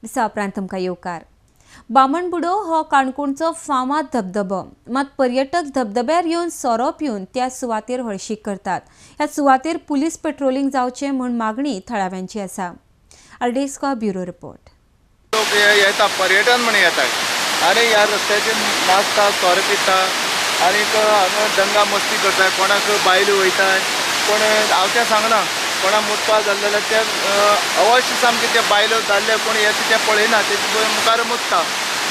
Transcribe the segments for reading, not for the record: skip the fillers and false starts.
दिसा उपरांत तुमकां येवकार. बामणबुडो हो काणकोणचो फामाद धबधबो. मात पर्यटक धबधब्यार येवन सोरो पिवन त्या सुवातेर हळशीक करतात. ह्या सुवातेर पुलीस पेट्रोलिंग जावचें म्हूण मागणी थळाव्यांची आसा. अर्डेस्को ब्युरो रिपोर्ट. लोक येता पर्यटन म्हणून येतात आणि ह्या रस्त्याचेर नाचता सोरो पिता आनी हांगा दंगा मस्ती करता. कोणाक बायलो वयता कोण हांव तें सांगना कोणा मुतपा जालें जाल्यार ते अवश्य सामके ते बायलो दादले कोण येता ते पळयना तेजे मुखार मुतता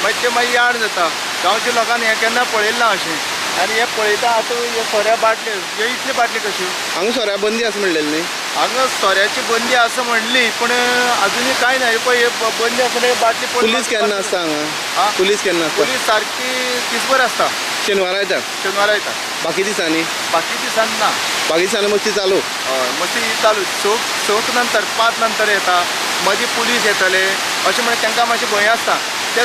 मागीर ते मागीर याड जाता. गांवच्या लोकांनी हें केन्ना पळयलें ना अशें आनी हे पळयता आतां हे सोऱ्या बाटल्यो ह्यो इतल्यो बाटल्यो कश्यो हांगा सोऱ्या बंदी आसा म्हणलेली न्ही. हांगा सोऱ्याची बंदी आसा म्हणली पूण अजुनूय कांय ना. पळय हे बंदी आसले बाटली पुलीस केन्ना आसता हांगा? पुलीस केन्ना आसता? पुलीस सारकी दिसभर आसता. शेनवारा येता? शेनवारा येता. बाकी दिसांनी? बाकी दिसांनी ना. बाकी दिसांनी मस्ती चालू? हय मस्ती चालू. सक नंतर 5 नंतर येता मदीं पुलीस येतले अशें म्हणून तांकां मातशें भंय आसता. ते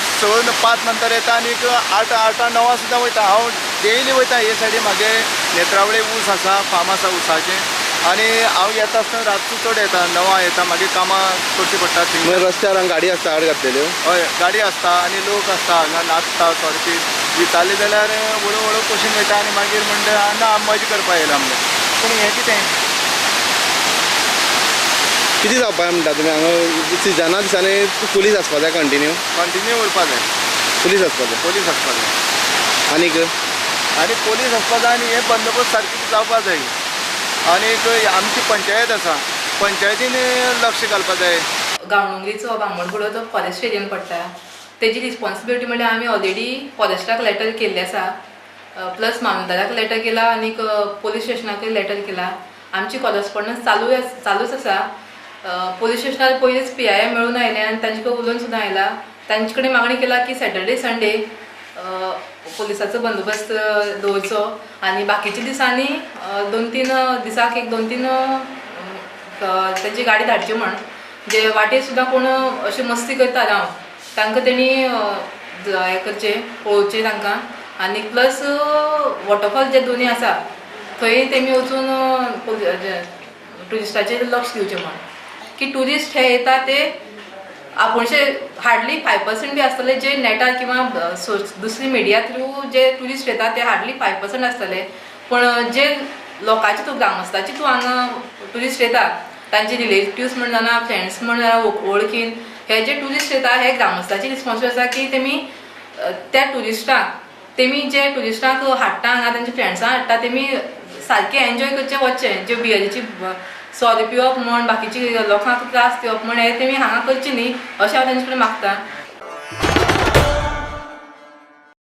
5 नंतर येता आनी 8-9 सुद्दां वयता. हांव डेली वयता हे सायडीन म्हागे नेत्रावळे ऊस आसा फार्म आसा ऊसाचें आनी हांव येता आसतना रातचो चड येता 9 येता मागीर कामां करची पडटा थंय. रस्त्यार हांगा गाडी आसता आड घातलेल्यो? हय गाडी आसता आनी लोक आसता हांगा नाचता सोरपी विचारले जाल्यार हळू हळू कशीन वयता आनी मागीर म्हणटा ना मजा करपा येयला आमगे. पूण हें कितें कितें जावपा म्हणटा तुमी हांगा सिजना दिसांनी पुलीस आसपा जाय कंटिन्यू उरपा जाय. पुलीस आसपा जाय. पुलीस आसपा जाय आनीक पुलीस आसपा जाय आनी हे बंदोबस्त सारकी जावपा जाय. आनीक आमची पंचायत आसा पंचायतीन लक्ष घालपा जाय. गांवडोंगरीचो बामणबुडो तो फॉरेस्ट एरियन पडटा. तेजी रिस्पॉन्सिबिलिटी म्हणल्यार आमी ऑलरेडी फॉरेस्टाक लेटर केल्ले आसा प्लस मामलदाराक लेटर केला आनी पोलीस स्टेशनाकूय लेटर केला. आमची कॉरस्पॉन्डन्स चालूच आसा. पोलीस स्टेशनार पयलींच PIM मेळून आयले आनी तांचे कडेन उलोवन सुद्दां आयला. तांचे कडेन मागणी केला की सॅटर्डे संडे पुलिसाचो बंदोबस्त दवरचो आनी बाकीच्या दिसांनी 2-3 दिसाक 2-3 तेंची गाडी धाडची म्हण. जे वाटेर सुद्दां कोण अशी मस्ती करता राव तांकां तेणी हें करचें पळोवचें तांकां. आनी प्लस वॉटरफॉल जे दोनी आसा थंय तेमी वचून ट्युरिस्टाचेर लक्ष दिवचें म्हण की ट्युरिस्ट हे येता ते आपुणशे हार्डली 5% बी आसतले जे नेटार किंवा दुसरी मिडिया थ्रू जे ट्युरिस्ट येता ते हार्डली 5% आसतले. पण जे लोकांचे तूं ग्रामस्थाचे तूं हांगा ट्युरिस्ट येता तांचे रिलेटिव्स म्हण जाल्यार फ्रेंड्स म्हण जाल्यार वळखीन हे जे ट्युरिस्ट येता हे ग्रामस्थाची रिस्पॉन्सिबिलिटी आसा की तेमी त्या तेमी जे ट्युरिस्टांक हाडटा हांगा तांचे फ्रेंड्सांक हाडटा तेमी सारकें एन्जॉय करचें वचचें. जे बियरीची सोरो पिवप म्हण बाकीची लोकांक त्रास दिवप म्हण हे तेमी हांगा करची न्ही अशें हांव तांचे कडेन मागतां.